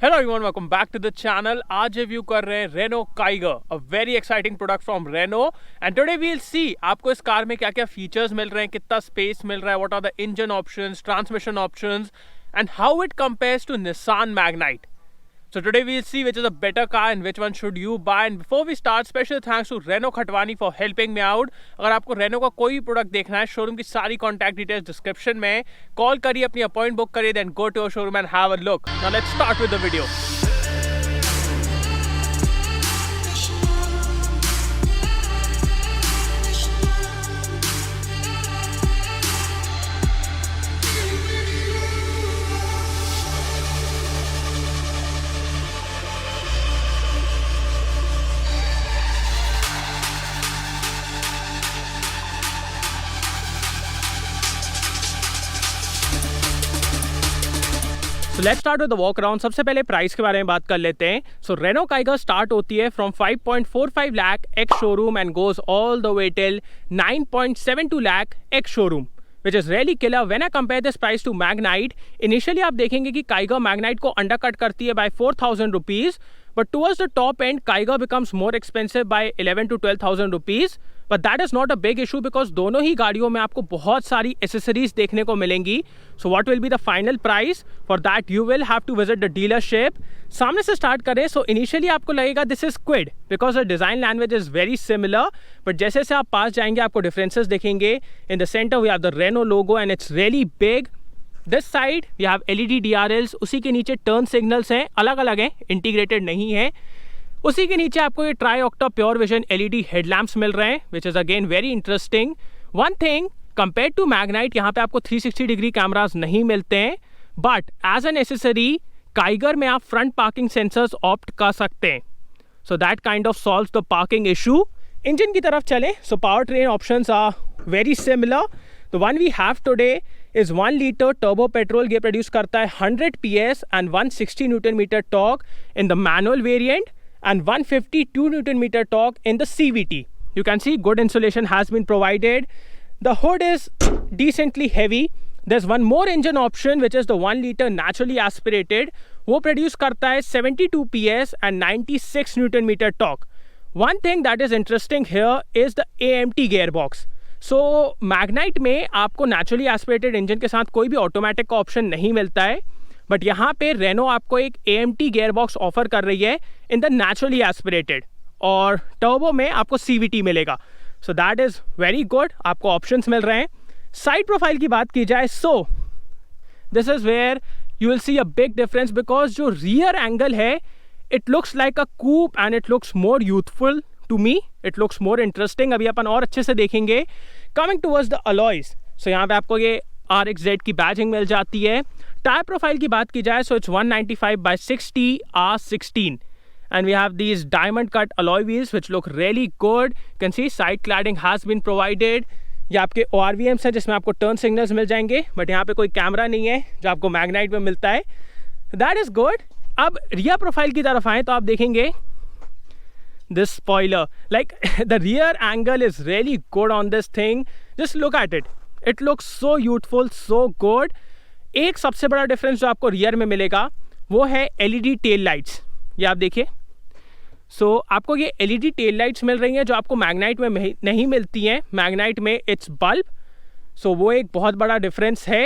Hello everyone, welcome back to the channel. आज review कर रहे हैं Renault Kiger, a very exciting product from Renault. And today we will see आपको इस car में क्या क्या फीचर्स मिल रहे हैं, कितना स्पेस मिल रहा है, what are the engine options, transmission options, and how it compares to Nissan Magnite. So today we'll see which is a better car and which one should you buy. And before we start, special thanks to Renault Khatwani for helping me out. अगर आपको Renault का कोई product देखना है, showroom की सारी contact details description में, call करिए, अपनी अपॉइंट बुक करिए, then go to your showroom and have a look. Now let's start with the video. So let's start with the walk around. सबसे पहले प्राइस के बारे में बात कर लेते हैं. So रेनो काइगर स्टार्ट होती है from 5.45 lakh ex showroom and goes all the way till 9.72 lakh ex showroom, which is really killer. When I compare this price to Magnite, initially आप देखेंगे कि काइगर मैग्नाइट को अंडरकट करती है by 4,000 rupees, but towards the top end Kiger becomes more expensive by 11 to 12,000 rupees. But that is not a big issue because दोनों ही गाड़ियों में आपको बहुत सारी एसेसरीज देखने को मिलेंगी. So what will be the final price? For that you will have to visit the dealership. सामने से स्टार्ट करें. So initially आपको लगेगा this is Kwid because the design language is very similar. But जैसे से आप पास जाएंगे आपको differences दिखेंगे. In the center we have the Renault logo and it's really big. This side we have LED DRLs. उसी के नीचे टर्न सिग्नल्स हैं, अलग अलग हैं, इंटीग्रेटेड नहीं है. उसी के नीचे आपको ये tri octa pure vision LED headlamps मिल रहे हैं, which is again very interesting. One thing, compare to Magnite यहाँ पे आपको 360 डिग्री कैमरास नहीं मिलते हैं, but as an accessory Kiger में आप फ्रंट पार्किंग सेंसर्स ऑप्ट कर सकते हैं. So that kind of solves the parking issue. Engine की तरफ चले, so power train options are very similar. The one we have today is 1 litre turbo petrol. ये produce करता है 100 PS and 160 newton metre torque in the manual variant and 152 Newton meter torque in the CVT. You can see good insulation has been provided. The hood is decently heavy. There's one more engine option which is the 1 liter naturally aspirated. वो produce करता है 72 PS and 96 Newton meter torque. One thing that is interesting here is the AMT gearbox. So Magnite में आपको naturally aspirated engine के साथ कोई भी automatic का option नहीं मिलता है, बट यहाँ पे रेनो आपको एक AMT गेयरबॉक्स ऑफर कर रही है इन द नेचुरली एस्पिरेटेड, और टर्बो में आपको CVT मिलेगा. So that is very good, आपको ऑप्शंस मिल रहे हैं. साइड प्रोफाइल की बात की जाए, so this is where you will see a big difference because जो रियर एंगल है it looks like a coupe and it looks more youthful to me. It looks more interesting. अभी अपन और अच्छे से देखेंगे. कमिंग टूवर्ड्स द अलॉयज, सो यहाँ पे आपको ये RXZ की बैजिंग मिल जाती है. टायर प्रोफाइल की बात की जाए, so it's 195/60 R16 and we have these diamond cut alloy wheels which look really good. You can see side cladding has been provided. ये आपके ORVMs हैं जिसमें आपको टर्न सिग्नल्स मिल जाएंगे, बट यहाँ पे कोई कैमरा नहीं है जो आपको मैग्नाइट में मिलता है. That is good. अब रियर प्रोफाइल की तरफ आएँ तो आप देखेंगे this spoiler, like the rear angle is really good on this thing. Just look at it. It looks so youthful, so good. एक सबसे बड़ा डिफरेंस जो आपको रियर में मिलेगा वो है LED टेल लाइट्स. ये आप देखिए. सो आपको ये LED टेल लाइट्स मिल रही हैं जो आपको मैग्नाइट में नहीं मिलती हैं. मैग्नाइट में इट्स बल्ब. सो वो एक बहुत बड़ा डिफरेंस है.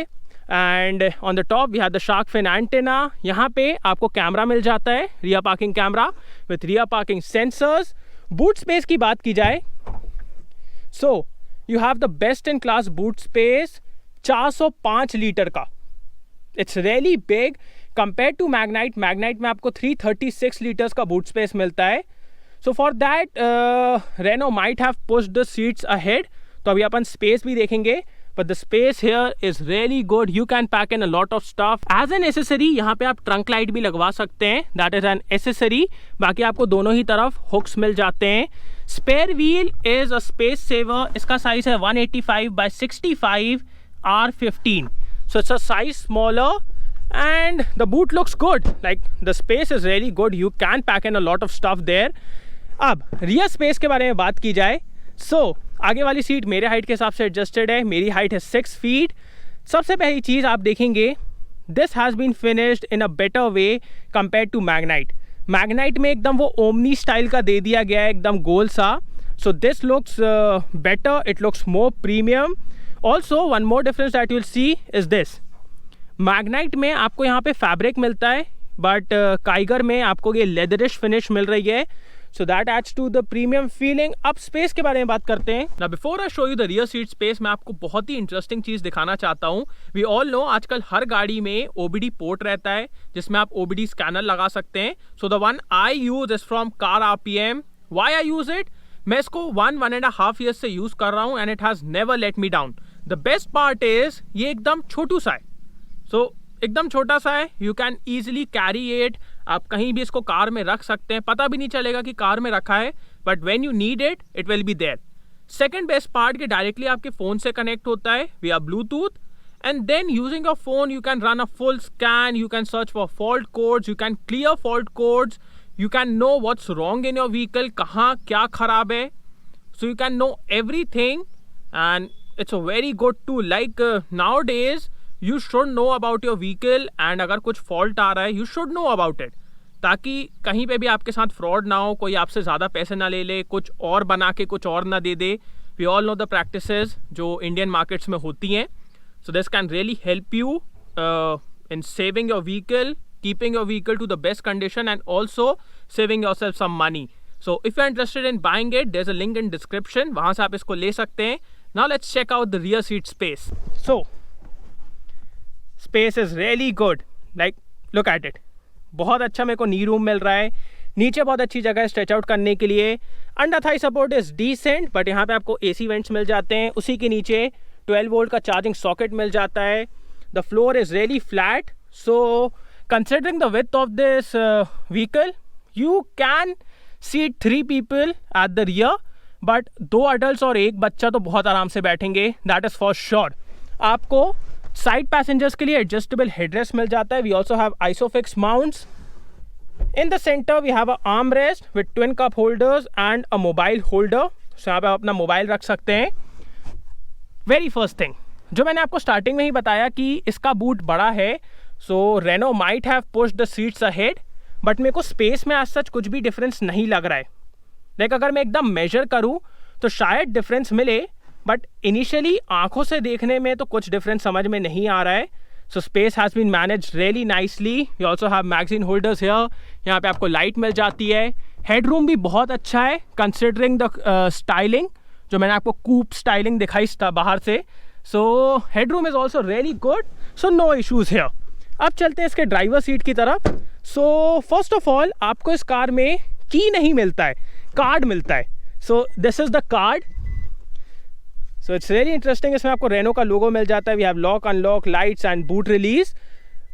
And on the top we have the shark fin antenna. यहाँ पे आपको कैमरा मिल जाता है, rear parking camera with rear parking sensors. Boot space की बात की जाए, so you have the best in class boot space 405 litre का. It's really big compare to Magnite. Magnite में आपको 336 लीटर्स का बूट स्पेस मिलता है. So for that Renault might have pushed the seats ahead. तो अभी अपन स्पेस भी देखेंगे, but the space here is really good. You can pack in a lot of stuff. As an accessory यहाँ पे आप ट्रंक लाइट भी लगवा सकते हैं, दैट इज एन एसेसरी. बाकी आपको दोनों ही तरफ हुक्स मिल जाते हैं. Spare wheel is a space saver. इसका साइज है 185/65 R15. So it's a size smaller and the boot looks good. Like the space is really good. You can pack in a lot of stuff there. अब rear space के बारे में बात की जाए, सो आगे वाली सीट मेरे हाइट के हिसाब से एडजस्टेड है. मेरी हाइट है 6 फीट. सबसे पहली चीज़ आप देखेंगे this has been finished in a better way compare to Magnite. Magnite में एकदम वो ओमनी स्टाइल का दे दिया गया है, एकदम गोल सा. So this looks better, it looks more premium. Also one more difference that you will C is this. Magnite में आपको यहाँ पे फैब्रिक मिलता है, बट काइगर में आपको ये लेदरिश फिनिश मिल रही है. So that adds to the premium feeling. अब स्पेस के बारे में बात करते हैं. Now before I show you the rear seat space, मैं आपको बहुत ही इंटरेस्टिंग चीज दिखाना चाहता हूँ. वी ऑल नो आजकल हर गाड़ी में OBD पोर्ट रहता है जिसमें आप OBD स्कैनर लगा सकते हैं. So the one I use is from car RPM. Why I use it? मैं इसको 1.5 ईयर्स से यूज कर रहा हूँ and it has never let me down. The best part is ये एकदम छोटू सा है. सो एकदम छोटा सा है, you can easily carry it. आप कहीं भी इसको कार में रख सकते हैं, पता भी नहीं चलेगा कि कार में रखा है, but when you need it, it will be there. Second best part कि डायरेक्टली आपके फ़ोन से कनेक्ट होता है via Bluetooth, and then using your phone you can run a full scan, you can search for fault codes, you can clear fault codes, you can know what's wrong in your vehicle, कहाँ क्या खराब है. So you can know everything and it's a very good tool. Like now days you should know about your vehicle, and अगर कुछ fault आ रहा है you should know about it, ताकि कहीं पे भी आपके साथ फ्रॉड ना हो, कोई आपसे ज़्यादा पैसे ना ले ले, कुछ और बना के कुछ और ना दे दे. We all know the practices जो इंडियन मार्केट्स में होती हैं. So this can really help you in saving your vehicle, keeping your vehicle to the best condition, and also saving yourself some money. So if you are interested in buying it, there is a link in description, वहाँ से आप इसको ले सकते हैं. Now let's check out the rear seat space. So space is really good. Like look at it. बहुत अच्छा मेरे को नी रूम मिल रहा है. नीचे बहुत अच्छी जगह है स्ट्रेच आउट करने के लिए. Under thigh support is decent, but यहाँ पे आपको AC वेंट्स मिल जाते हैं. उसी के नीचे 12 वोल्ट का चार्जिंग सॉकेट मिल जाता है. The floor is really flat. So considering the width of this vehicle, you can seat 3 people at the rear, but 2 adult और 1 बच्चा तो बहुत आराम से बैठेंगे, दैट इज़ फॉर श्योर. आपको साइड पैसेंजर्स के लिए एडजस्टेबल हेडरेस्ट मिल जाता है. We also have Isofix mounts. In the centre we have a arm rest with twin cup holders and a mobile holder. सो यहाँ पे आप अपना मोबाइल रख सकते हैं. वेरी फर्स्ट थिंग जो मैंने आपको स्टार्टिंग में ही बताया कि इसका बूट बड़ा है, so Renault might have pushed the seats ahead, but मेरे को स्पेस में आज सच कुछ भी डिफरेंस नहीं लग रहा है. लाइक अगर मैं एकदम मेजर करूँ तो शायद डिफरेंस मिले, बट इनिशियली आंखों से देखने में तो कुछ डिफरेंस समझ में नहीं आ रहा है. So space has been manage really nicely. You also have magazine holders here. यहाँ पे आपको लाइट मिल जाती है. हेडरूम भी बहुत अच्छा है कंसिडरिंग द स्टाइलिंग, जो मैंने आपको कूप स्टाइलिंग दिखाई बाहर से. So headroom is also really good. So no issues here. अब चलते हैं इसके ड्राइवर सीट की तरफ. सो फर्स्ट ऑफ ऑल आपको इस कार में की नहीं मिलता है, कार्ड मिलता है. So this is the card. So it's really interesting. इसमें आपको रेनो का लोगो मिल जाता है. We have lock, unlock, lights and boot release.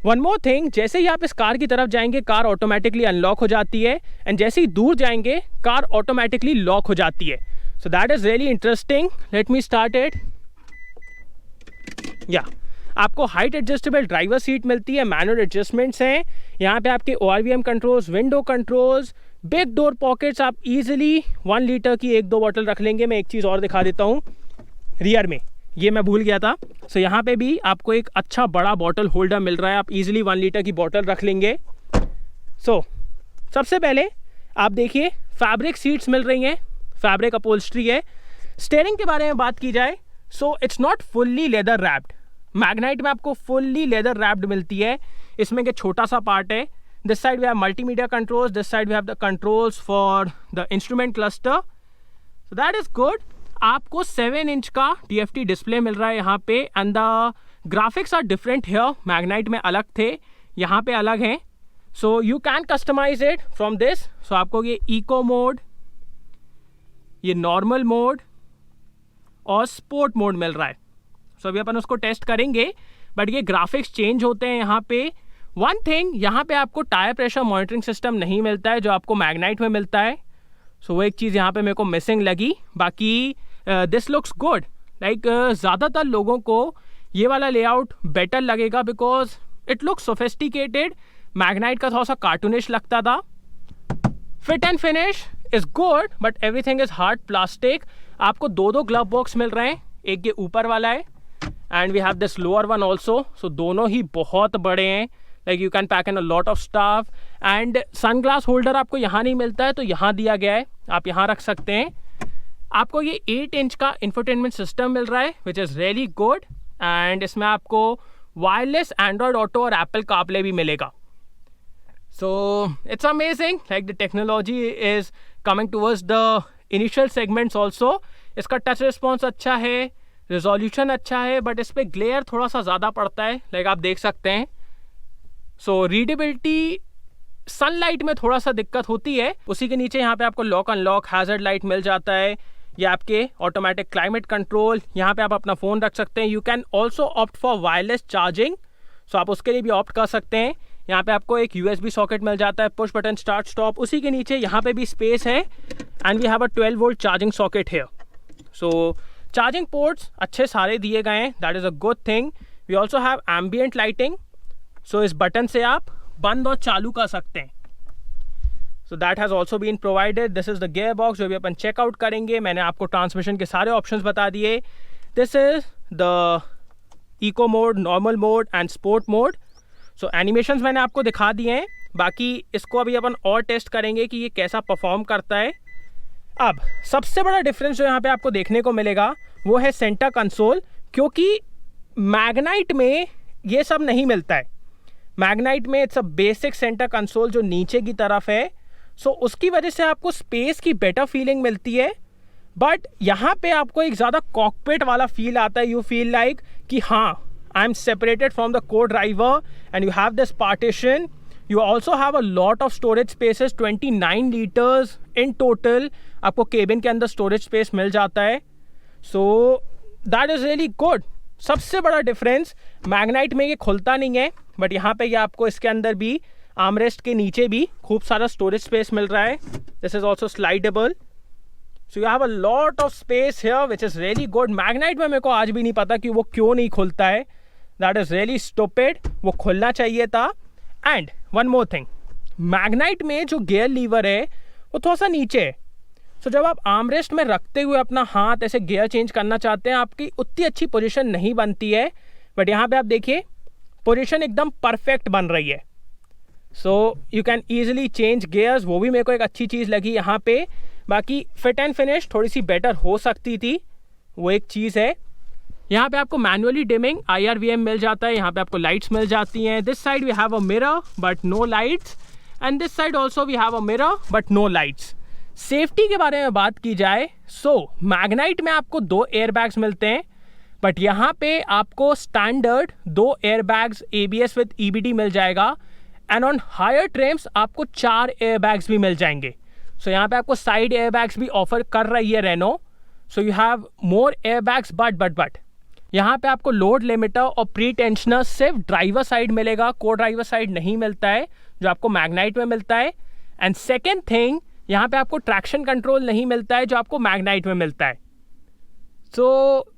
One more thing, जैसे ही आप इस कार की तरफ जाएंगे कार ऑटोमेटिकली अनलॉक हो जाती है, एंड जैसे ही दूर जाएंगे कार ऑटोमेटिकली लॉक हो जाती है. So that is really interesting. Let me start it. या आपको हाइट एडजस्टेबल ड्राइवर सीट मिलती है. मैनुअल एडजस्टमेंट्स हैं. यहाँ पे आपके ORVM controls, window controls, big door pockets. आप इजीली 1 लीटर की 1-2 बॉटल रख लेंगे. मैं एक चीज़ और दिखा देता हूँ रियर में, ये मैं भूल गया था. सो यहाँ पे भी आपको एक अच्छा बड़ा बॉटल होल्डर मिल रहा है. आप इजीली 1 लीटर की बॉटल रख लेंगे. सो सबसे पहले आप देखिए फैब्रिक सीट्स मिल रही हैं, फैब्रिक अपहोल्स्ट्री है. स्टीयरिंग के बारे में बात की जाए, so it's not fully leather wrapped. Magnite में आपको फुल्ली लेदर रैप्ड मिलती है. इसमें एक छोटा सा पार्ट है. This side we have multimedia controls, this side we have the controls for the instrument cluster. So that is good. आपको 7 इंच का TFT डिस्प्ले मिल रहा है यहाँ पे, and the graphics are different here. Magnite में अलग थे, यहाँ पे अलग हैं. So you can customise it from this. So आपको ये इको मोड, ये नॉर्मल मोड और स्पोर्ट मोड मिल रहा है. सो अभी अपन उसको टेस्ट करेंगे, बट ये ग्राफिक्स चेंज होते हैं यहाँ पे. वन थिंग, यहाँ पे आपको टायर प्रेशर मॉनिटरिंग सिस्टम नहीं मिलता है जो आपको मैग्नाइट में मिलता है. सो वो एक चीज़ यहाँ पे मेरे को मिसिंग लगी. बाकी दिस लुक्स गुड. लाइक ज़्यादातर लोगों को ये वाला लेआउट बेटर लगेगा because it looks sophisticated. Magnite का थोड़ा सा कार्टूनिश लगता था. Fit and finish is good, but everything is hard plastic. आपको 2 ग्लव बॉक्स मिल रहे हैं. एक ये ऊपर वाला है and we have this lower one also. So दोनों ही बहुत बड़े हैं. Like you can pack in a lot of stuff. And sunglass holder आपको यहाँ नहीं मिलता है, तो यहाँ दिया गया है, आप यहाँ रख सकते हैं. आपको ये 8 इंच का इंफोटेनमेंट सिस्टम मिल रहा है which is really good. And इसमें आपको वायरलेस एंड्रॉयड ऑटो और एप्पल कारप्ले भी मिलेगा. So it's amazing. Like the technology is coming towards the initial segments also. इसका टच रिस्पॉन्स अच्छा है, रिजोल्यूशन अच्छा है, बट इस पर ग्लेयर थोड़ा सा ज़्यादा पड़ता है. लाइक आप देख सकते हैं. सो रीडेबिलिटी सनलाइट में थोड़ा सा दिक्कत होती है. उसी के नीचे यहाँ पे आपको लॉक अनलॉक हैजर्ड लाइट मिल जाता है. ये आपके ऑटोमेटिक क्लाइमेट कंट्रोल. यहाँ पे आप अपना फ़ोन रख सकते हैं. You can also opt for wireless charging. So आप उसके लिए भी ऑप्ट कर सकते हैं. यहाँ पे आपको एक USB सॉकेट मिल जाता है, पुश बटन स्टार्ट स्टॉप. उसी के नीचे यहाँ पे भी स्पेस है. And we have a 12 volt charging socket है. सो चार्जिंग पोर्ट्स अच्छे सारे दिए गए हैं. That is a good thing. We also have ambient lighting. So इस बटन से आप बंद और चालू कर सकते हैं. So that has also been provided. This is the gear box जो भी अपन चेकआउट करेंगे. मैंने आपको ट्रांसमिशन के सारे ऑप्शंस बता दिए. This is the eco mode, normal mode and sport mode. So animations मैंने आपको दिखा दिए हैं. बाकी इसको अभी अपन और टेस्ट करेंगे कि ये कैसा परफॉर्म करता है. अब सबसे बड़ा डिफरेंस जो यहाँ पे आपको देखने को मिलेगा वो है सेंटर कंसोल. क्योंकि मैग्नाइट में ये सब नहीं मिलता है. मैग्नाइट में it's a basic centre console जो नीचे की तरफ है. सो उसकी वजह से आपको स्पेस की बेटर फीलिंग मिलती है. बट यहाँ पे आपको एक ज़्यादा कॉकपिट वाला फील आता है. यू फील लाइक कि हाँ, I am separated from the co driver and you have this partition. You also have a lot of storage spaces. 29 litres in total आपको केबिन के अंदर स्टोरेज स्पेस मिल जाता है. So that is really good. सबसे बड़ा difference, Magnite में ये खुलता नहीं है, बट यहाँ पे ये आपको इसके अंदर भी आर्मरेस्ट के नीचे भी खूब सारा स्टोरेज स्पेस मिल रहा है. This is also slidable. So you have a lot of space here which is really good. Magnite में मेरे को आज भी नहीं पता कि वो क्यों नहीं खुलता है. That is really stupid. वो खुलना चाहिए था. And one more thing, Magnite में जो गियर लीवर है वो थोड़ा सा नीचे है. सो जब आप आर्मरेस्ट में रखते हुए अपना हाथ ऐसे गियर चेंज करना चाहते हैं, आपकी उतनी अच्छी पोजीशन नहीं बनती है. बट यहाँ पे आप देखिए पोजीशन एकदम परफेक्ट बन रही है. So you can easily change gears. वो भी मेरे को एक अच्छी चीज़ लगी यहाँ पे. बाकी फिट एंड फिनिश थोड़ी सी बेटर हो सकती थी, वो एक चीज़ है. यहाँ पे आपको मैनुअली डिमिंग IRVM मिल जाता है. यहाँ पे आपको लाइट्स मिल जाती हैं. This side we have a mirror but no lights. And this side also we have a mirror but no lights. Safety के बारे में बात की जाए, सो मैग्नाइट में आपको 2 एयरबैग्स मिलते हैं. बट यहाँ पे आपको standard 2 airbags ABS with EBD मिल जाएगा. एंड ऑन हायर ट्रिम्स आपको 4 एयरबैग्स भी मिल जाएंगे. सो यहाँ पे आपको साइड एयरबैग्स भी ऑफर कर रही है Renault. So you have more airbags. But यहाँ पे आपको लोड लिमिटर और प्री टेंशनर सिर्फ ड्राइवर साइड मिलेगा, को ड्राइवर साइड नहीं मिलता है जो आपको मैग्नाइट में मिलता है. एंड सेकेंड थिंग, यहाँ पे आपको ट्रैक्शन कंट्रोल नहीं मिलता है जो आपको मैग्नाइट में मिलता है. सो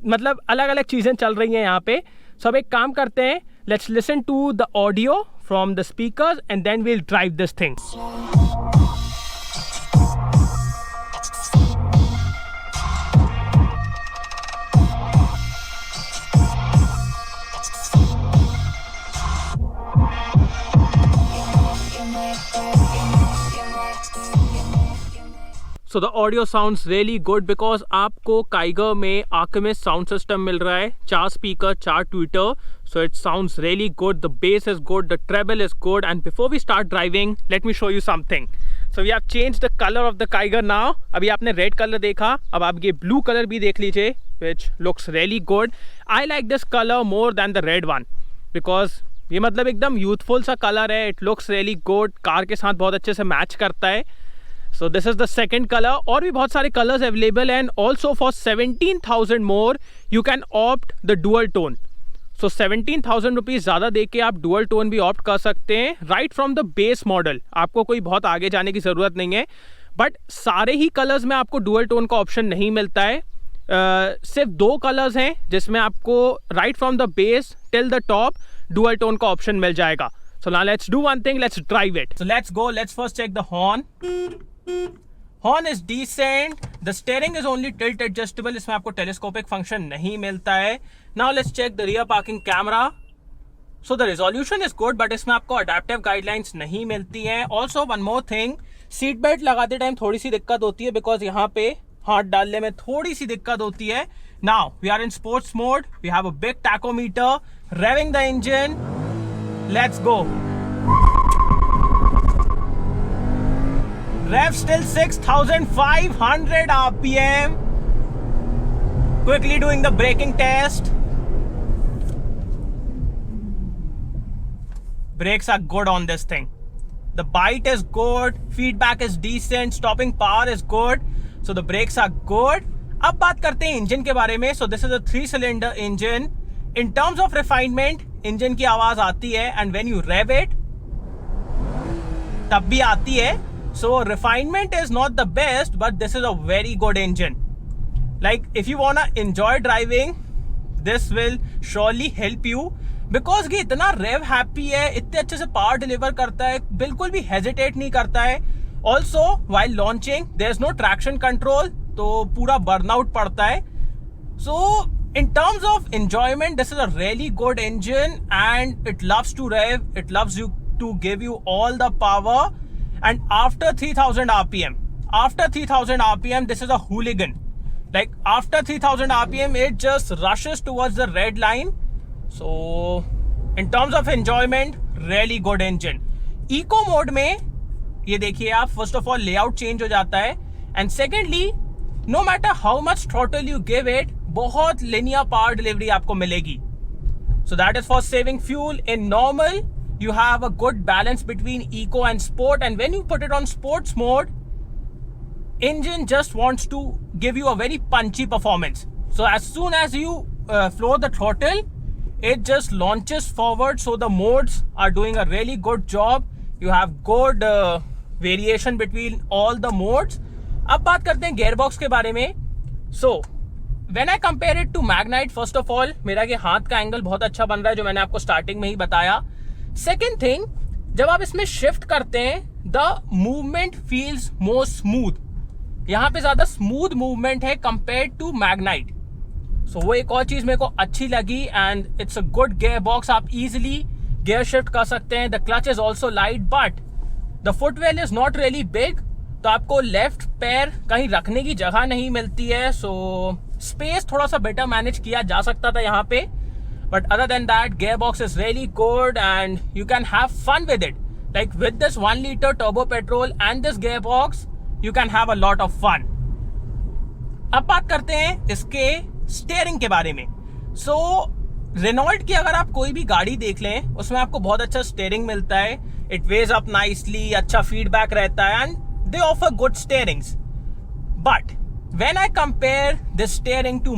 मतलब अलग अलग चीज़ें चल रही हैं यहाँ पे. सो अब एक काम करते हैं, let's listen to the audio from the speakers and then we'll drive this thing. So the audio sounds really good because आपको काइगर में Archimist साउंड सिस्टम मिल रहा है. 4 speaker, 4 tweeter. So it sounds really good. The bass is good. The treble is good. And before we start driving, let me show you something. So we have changed the color of the Kiger now. अभी आपने red colour देखा, अब आप ये blue colour भी देख लीजिए, which looks really good. I like this color more than the red one because ये मतलब एकदम यूथफुल सा कलर है. It looks really good. Car के साथ बहुत अच्छे से मैच करता है. So this is the second color. और भी बहुत सारे colors available and also for 17,000 more you can opt the dual tone. So 17,000 rupees ज़्यादा दे के आप dual tone भी opt कर सकते हैं right from the base model. आपको कोई बहुत आगे जाने की ज़रूरत नहीं है. बट सारे ही कलर्स में आपको dual tone का ऑप्शन नहीं मिलता है. सिर्फ 2 कलर्स हैं जिसमें आपको right from the base till the top dual tone का ऑप्शन मिल जाएगा. So now let's do one thing, let's drive it. So let's go, let's first check the horn. Horn is decent, the steering is only tilt adjustable, इसमें आपको telescopic function नहीं मिलता है. Now let's check the rear parking camera. So the resolution is good, but इसमें आपको adaptive guidelines नहीं मिलती हैं. Also one more thing, seat belt लगाते टाइम थोड़ी सी दिक्कत होती है, बिकॉज यहाँ पे हाथ डालने में थोड़ी सी दिक्कत होती है. Now we are in sports mode, we have a big tachometer, revving the engine, let's go. Rev still 6,500 RPM. Quickly doing the braking test. Brakes are good on this thing. The bite is good, feedback is decent, stopping power is good. So the brakes are good. अब बात करते हैं engine के बारे में. So this is a 3-cylinder engine. In terms of refinement, engine की आवाज आती है, and when you rev it, तब भी आती है. So refinement is not the best, but this is a very good engine. Like if you wanna enjoy driving, this will surely help you, because ये इतना rev happy है, इतने अच्छे से power deliver करता है, बिल्कुल भी hesitate नहीं करता है. Also while launching there is no traction control, तो पूरा burnout पड़ता है. So in terms of enjoyment, this is a really good engine, and it loves to rev, it loves you to give you all the power. And after 3000 RPM, this is a hooligan. Like after 3000 RPM, it just rushes towards the red line. So in terms of enjoyment, really good engine. Eco mode में ये देखिए आप, first of all layout change हो जाता है, and secondly, no matter how much throttle you give it, बहुत linear power delivery आपको मिलेगी. So that is for saving fuel. In normal, you have a good balance between eco and sport, and when you put it on sports mode, engine just wants to give you a very punchy performance. So as soon as you floor the throttle, it just launches forward. So the modes are doing a really good job. You have good variation between all the modes. अब बात करते हैं gearbox के बारे में. So when I compare it to Magnite, first of all, मेरा ये हाथ का एंगल बहुत अच्छा बन रहा है, जो मैंने आपको स्टार्टिंग में ही बताया. सेकेंड थिंग, जब आप इसमें शिफ्ट करते हैं, the movement feels more smooth. यहां पे ज्यादा स्मूथ मूवमेंट है कंपेयर टू मैग्नाइट. सो वो एक और चीज मेरे को अच्छी लगी, and it's a good gear box. आप इजिली गियर शिफ्ट कर सकते हैं. The clutch is also light, but the footwell is not really big, तो आपको लेफ्ट पैर कहीं रखने की जगह नहीं मिलती है. सो स्पेस थोड़ा सा बेटर मैनेज किया जा सकता था यहाँ पे. But other than that, gearbox is really good, and you can have fun with it. Like with this 1 liter turbo petrol and this gearbox, you can have a lot of fun. अब बात करते हैं इसके steering के बारे में. So Renault की अगर आप कोई भी गाड़ी देख लें, उसमें आपको बहुत अच्छा स्टीयरिंग मिलता है. It weighs up nicely, अच्छा फीडबैक रहता है, and they offer good steerings. But when I compare this steering to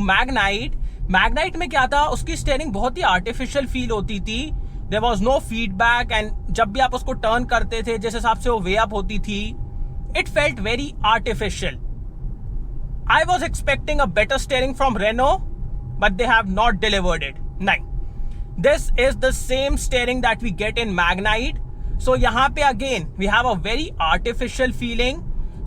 Magnite में क्या था, उसकी स्टीयरिंग बहुत ही आर्टिफिशियल फील होती थी. There was no feedback, and जब भी आप उसको टर्न करते थे, जिस हिसाब से वो वे अप होती थी, it felt very artificial. I was expecting a better steering from Renault, but they have not delivered it. नहीं, this is the same steering that we get in Magnite. So यहाँ पे again we have a very artificial feeling.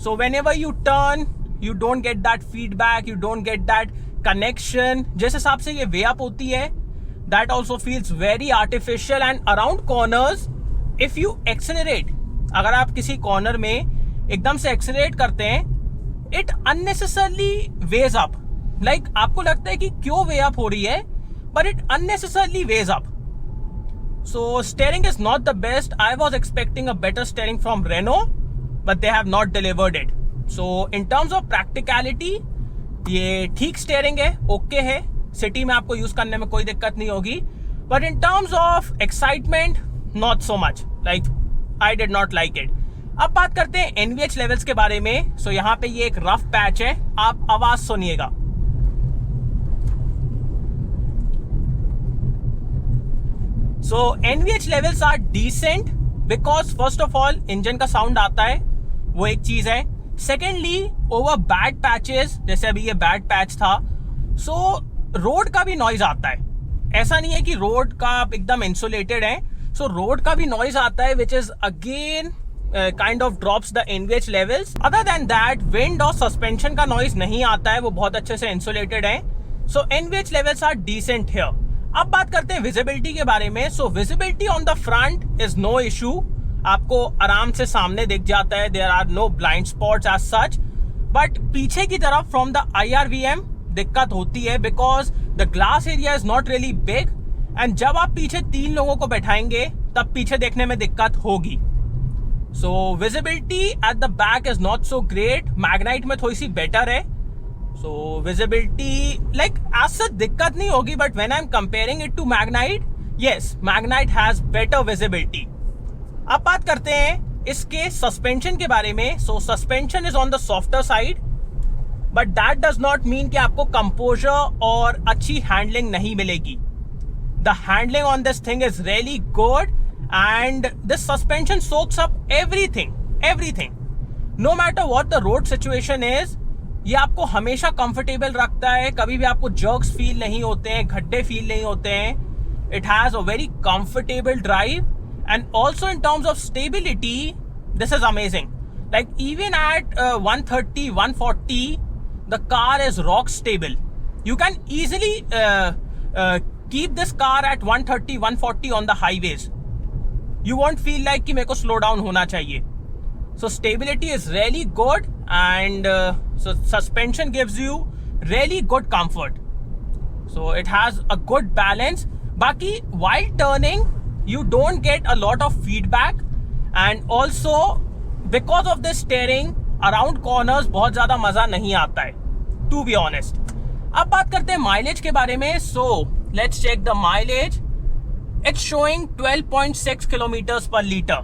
So whenever you turn, you don't get that feedback, you don't get that connection. जिस हिसाब से ये weigh up होती है, that also feels very artificial. And around corners, if you accelerate, अगर आप किसी corner में एकदम से एक्सेलरेट करते हैं, it unnecessarily weighs up. Like आपको लगता है कि क्यों वे अप हो रही है, but it unnecessarily weighs up. So steering is not the best. I was expecting a better steering from Renault, but they have not delivered it. So in terms of practicality, ये ठीक steering है, okay है. City में आपको use करने में कोई दिक्कत नहीं होगी. But in terms of excitement, not so much. Like I did not like it. अब बात करते हैं एनवीएच लेवल्स के बारे में. सो यहाँ पे ये एक रफ पैच है, आप आवाज सुनिएगा. So NVH levels are decent, because first of all engine का साउंड आता है, वो एक चीज है. सेकेंडली, ओवर बैड पैचेस, जैसे अभी ये बैड पैच था, सो रोड का भी नॉइज आता है. ऐसा नहीं है कि रोड का आप एकदम इंसुलेटेड है. सो रोड का भी नॉइज आता है, which is again kind of drops the NVH levels. Other than that wind और सस्पेंशन का नॉइज नहीं आता है, वो बहुत अच्छे से इंसुलेटेड है. So NVH levels are decent here. अब बात करते हैं विजिबिलिटी के बारे में. So visibility on the front is no issue, आपको आराम से सामने दिख जाता है. There are no blind spots as such. But पीछे की तरफ फ्रॉम द IRVM दिक्कत होती है because the glass area is not really big and जब आप पीछे 3 लोगों को बैठाएंगे तब पीछे देखने में दिक्कत होगी. So visibility at the back is not so great. Magnite में थोड़ी सी बेटर है. So visibility like as such दिक्कत नहीं होगी, but when I am comparing it to Magnite, yes Magnite has better visibility. अब बात करते हैं इसके सस्पेंशन के बारे में. So suspension is on the softer side, but that does not mean कि आपको कंपोजर और अच्छी हैंडलिंग नहीं मिलेगी. The handling on this thing is really good and this suspension soaks up everything no matter what the road situation is. ये आपको हमेशा comfortable रखता है, कभी भी आपको जर्क्स फील नहीं होते हैं, गड्ढे फील नहीं होते हैं. It has a very comfortable drive. And also in terms of stability, this is amazing. Like even at 130, 140, the car is rock stable. You can easily keep this car at 130, 140 on the highways. You won't feel like कि मेरे को slow down होना चाहिए. So stability is really good and so suspension gives you really good comfort. So it has a good balance. बाकी while turning, you don't get a lot of feedback and also because of this steering around corners बहुत ज़्यादा मज़ा नहीं आता है, to be honest. अब बात करते हैं माइलेज के बारे में. So let's check the mileage. It's showing 12.6 kilometers per liter,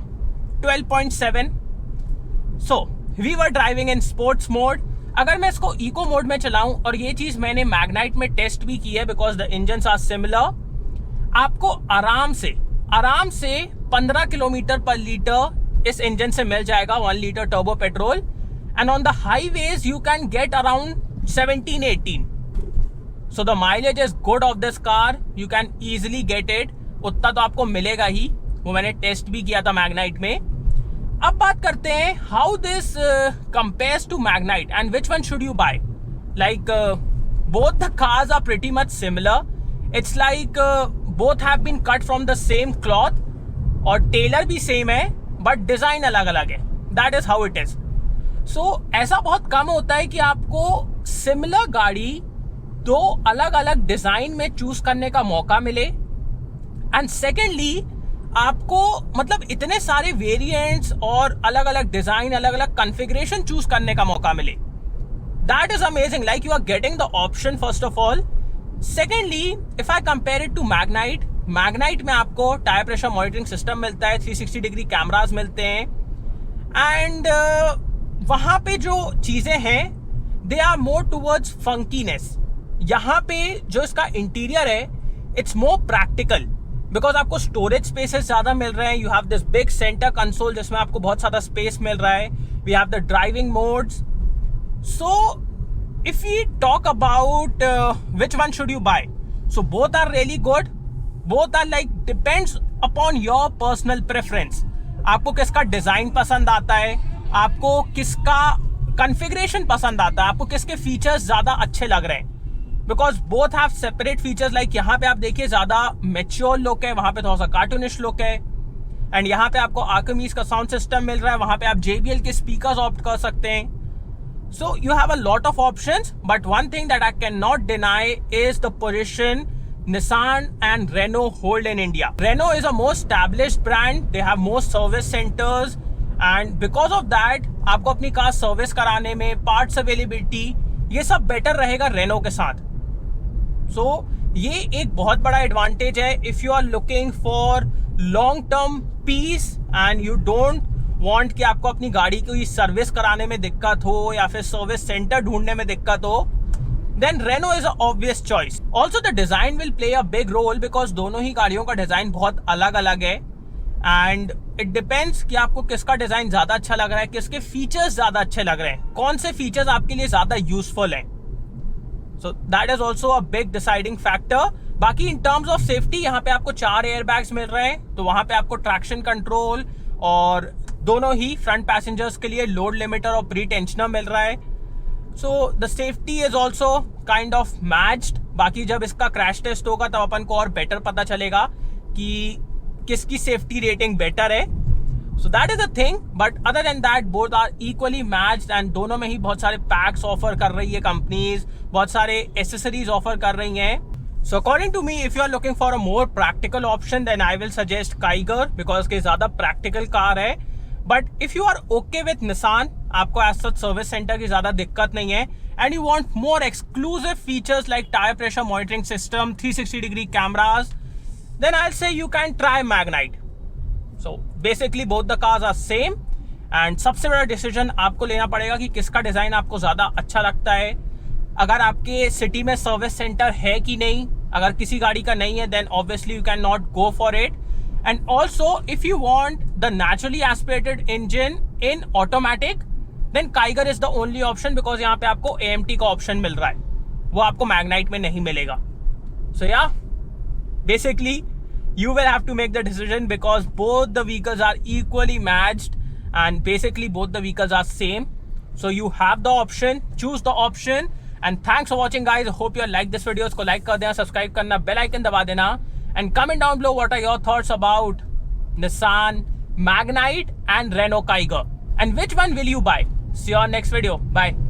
12.7. So we were driving in sports mode. अगर मैं इसको इको मोड में चलाऊं, और ये चीज़ मैंने मैग्नाइट में टेस्ट भी की है because the engines are similar, आपको आराम से 15 किलोमीटर पर लीटर इस इंजन से मिल जाएगा, 1 litre turbo petrol. And on the highways you can get around 17-18. So the mileage is good of this car. You can easily get it. उतना तो आपको मिलेगा ही, वो मैंने टेस्ट भी किया था मैग्नाइट में. अब बात करते हैं how this compares to Magnite and which one should you buy. Like both the cars are pretty much similar. It's like both have been cut from the same cloth और tailor भी same है but design अलग अलग है. That is how it is. So ऐसा बहुत कम होता है कि आपको सिमिलर गाड़ी 2 अलग अलग डिजाइन में चूज करने का मौका मिले. एंड सेकेंडली आपको मतलब इतने सारे वेरिएंट्स और अलग अलग डिजाइन, अलग अलग कॉन्फ़िगरेशन चूज करने का मौका मिले. That is amazing. Like you are getting the option first of all. Secondly if I compare it to Magnite में आपको टायर प्रेशर मॉनिटरिंग सिस्टम मिलता है, 360 डिग्री कैमरास मिलते हैं एंड वहां पे जो चीजें हैं दे आर मोर टूवर्ड्स फंकीनेस. यहाँ पे जो इसका इंटीरियर है इट्स मोर प्रैक्टिकल बिकॉज आपको स्टोरेज स्पेसेस ज्यादा मिल रहे हैं. You have this big centre console जिसमें आपको बहुत ज्यादा स्पेस मिल रहा है. We have the driving modes. So if we talk about which one should you buy, so both are really good. Both are like depends upon your personal preference. आपको किसका design पसंद आता है, आपको किसका कॉन्फ़िगरेशन पसंद आता है, आपको किसके फीचर्स ज्यादा अच्छे लग रहे हैं. Because both have separate features. Like यहाँ पे आप देखिए ज्यादा मैच्योर लुक है, वहां पे थोड़ा सा कार्टूनिश लुक है. एंड यहाँ पे आपको आर्कमीज का साउंड सिस्टम मिल रहा है, वहां पे आप JBL के स्पीकर्स ऑप्ट कर सकते हैं. So you have a lot of options, but one thing that I cannot deny is the position Nissan and Renault hold in India. Renault is a more established brand. They have more service centers, and because of that, आपको अपनी car service कराने में parts availability ये सब better रहेगा Renault के साथ. So ये एक बहुत बड़ा एडवांटेज है if you are looking for long term peace and you don't want कि आपको अपनी गाड़ी की सर्विस कराने में दिक्कत हो या फिर सर्विस सेंटर ढूंढने में दिक्कत हो, then Renault is a obvious choice. Also the design will play a big role because दोनों ही गाड़ियों का डिजाइन बहुत अलग अलग है एंड इट डिपेंड्स कि आपको किसका डिजाइन ज्यादा अच्छा लग रहा है, किसके फीचर्स ज्यादा अच्छे लग रहे हैं, कौन से फीचर्स आपके लिए ज्यादा यूजफुल हैं. So that is also a big deciding factor. बाकी इन टर्म्स ऑफ सेफ्टी यहाँ पे आपको 4 एयर बैग्स मिल रहे हैं, तो वहां पे आपको ट्रैक्शन कंट्रोल और दोनों ही फ्रंट पैसेंजर्स के लिए लोड लिमिटर और प्री टेंशनर मिल रहा है. So the safety is also kind of matched. बाकी जब इसका क्रैश टेस्ट होगा तब अपन को और बेटर पता चलेगा कि किसकी सेफ्टी रेटिंग बेटर है. So that is a thing. But other than that both are equally matched and दोनों में ही बहुत सारे पैक्स ऑफर कर रही है कंपनीज, बहुत सारे एसेसरीज ऑफर कर रही हैं. So according to me, if you are looking for a more practical option, then I will suggest Kiger because के ज़्यादा practical car है. But if you are okay with Nissan, आपको as such service center की ज़्यादा दिक्कत नहीं है, and you want more exclusive features like tire pressure monitoring system, 360-degree cameras, then I'll say you can try Magnite. So basically both the cars are same, and सबसे बड़ा decision आपको लेना पड़ेगा कि किसका डिज़ाइन आपको ज़्यादा अच्छा लगता है. अगर आपके सिटी में सर्विस सेंटर है कि नहीं, अगर किसी गाड़ी का नहीं है then obviously you can not go for it. And also if you want the naturally aspirated engine in automatic then Kiger is the only option because यहाँ पे आपको AMT का ऑप्शन मिल रहा है, वो आपको मैग्नाइट में नहीं मिलेगा. सो या basically you will have to make the decision because both the vehicles are equally matched and basically both the vehicles are same. So you have the option, choose the option. And thanks for watching guys. I hope you like this video. इसको like कर देना, subscribe करना, bell icon दबा देना, and comment down below what are your thoughts about Nissan Magnite and Renault Kiger and which one will you buy. See you on next video. Bye.